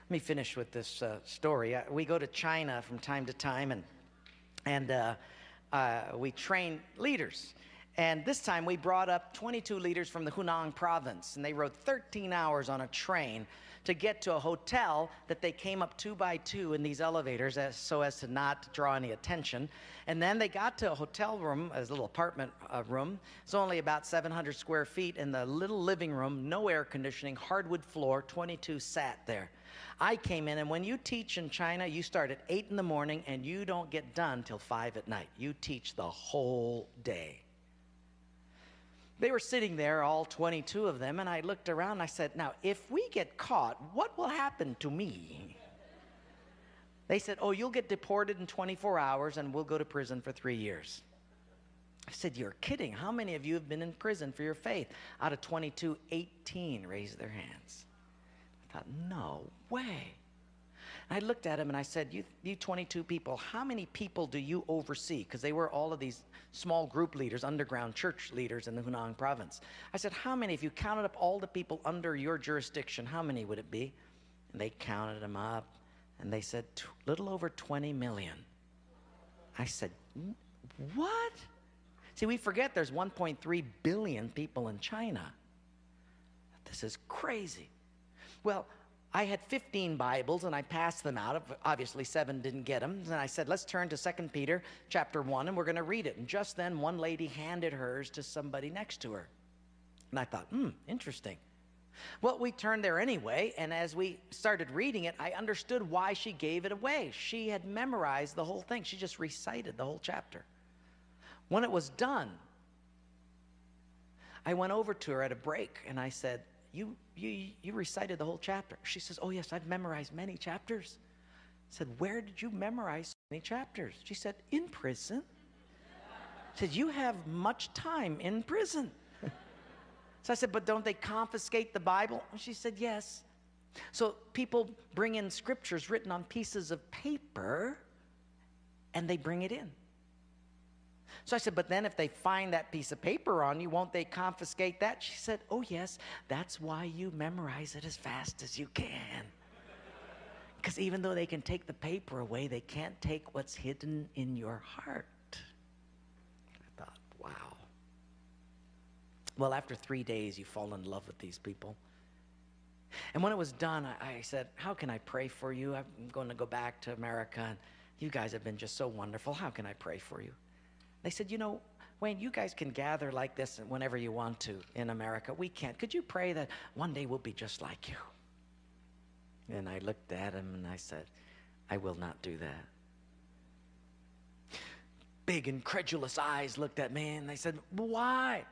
Let me finish with this story. We go to China from time to time, and we train leaders. And this time we brought up 22 leaders from the Hunan province, and they rode 13 hours on a train to get to a hotel that they came up 2 by 2 in these elevators so as to not draw any attention. And then they got to a hotel room, a little apartment room. It's only about 700 square feet in the little living room, no air conditioning, hardwood floor, 22 sat there. I came in, and when you teach in China, you start at 8 in the morning and you don't get done till 5 at night. You teach the whole day. They were sitting there, all 22 of them, and I looked around and I said, now, if we get caught, what will happen to me? They said, oh, you'll get deported in 24 hours and we'll go to prison for 3 years. I said, you're kidding. How many of you have been in prison for your faith? Out of 22, 18 raised their hands. I thought, no way. I looked at him and I said, you 22 people, how many people do you oversee? Because they were all of these small group leaders, underground church leaders in the Hunan province. I said, how many, if you counted up all the people under your jurisdiction, how many would it be? And they counted them up, and they said, little over 20 million. I said, what? See, we forget there's 1.3 billion people in China. This is crazy. Well, I had 15 Bibles, and I passed them out. Obviously, 7 didn't get them. And I said, let's turn to 2 Peter chapter 1, and we're going to read it. And just then, one lady handed hers to somebody next to her. And I thought, interesting. Well, we turned there anyway, and as we started reading it, I understood why she gave it away. She had memorized the whole thing. She just recited the whole chapter. When it was done, I went over to her at a break, and I said, you recited the whole chapter. She says, oh yes, I've memorized many chapters. I said, where did you memorize so many chapters? She said, in prison. I said, you have much time in prison. So I said, but don't they confiscate the Bible? She said, yes. So people bring in scriptures written on pieces of paper, and they bring it in. So I said, but then if they find that piece of paper on you, won't they confiscate that? She said, oh yes, that's why you memorize it as fast as you can. Because even though they can take the paper away, they can't take what's hidden in your heart. I thought, wow. Well, after 3 days, you fall in love with these people. And when it was done, I said, how can I pray for you? I'm going to go back to America, and you guys have been just so wonderful. How can I pray for you? They said, you know, Wayne, you guys can gather like this whenever you want to in America. We can't. Could you pray that one day we'll be just like you? And I looked at him and I said, I will not do that. Big incredulous eyes looked at me and they said, why?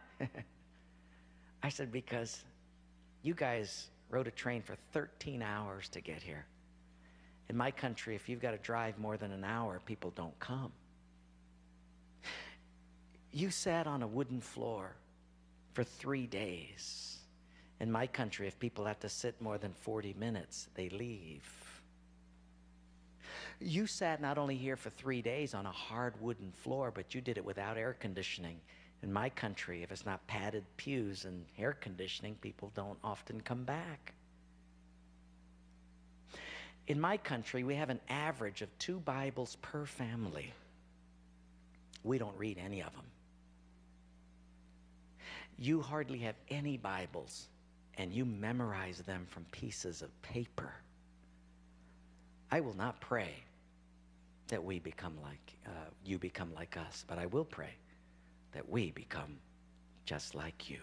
I said, because you guys rode a train for 13 hours to get here. In my country, if you've got to drive more than an hour, people don't come. You sat on a wooden floor for 3 days. In my country, if people have to sit more than 40 minutes, they leave. You sat not only here for 3 days on a hard wooden floor, but you did it without air conditioning. In my country, if it's not padded pews and air conditioning, people don't often come back. In my country, we have an average of 2 Bibles per family. We don't read any of them. You hardly have any Bibles, and you memorize them from pieces of paper. I will not pray that we become like, you become like us, but I will pray that we become just like you.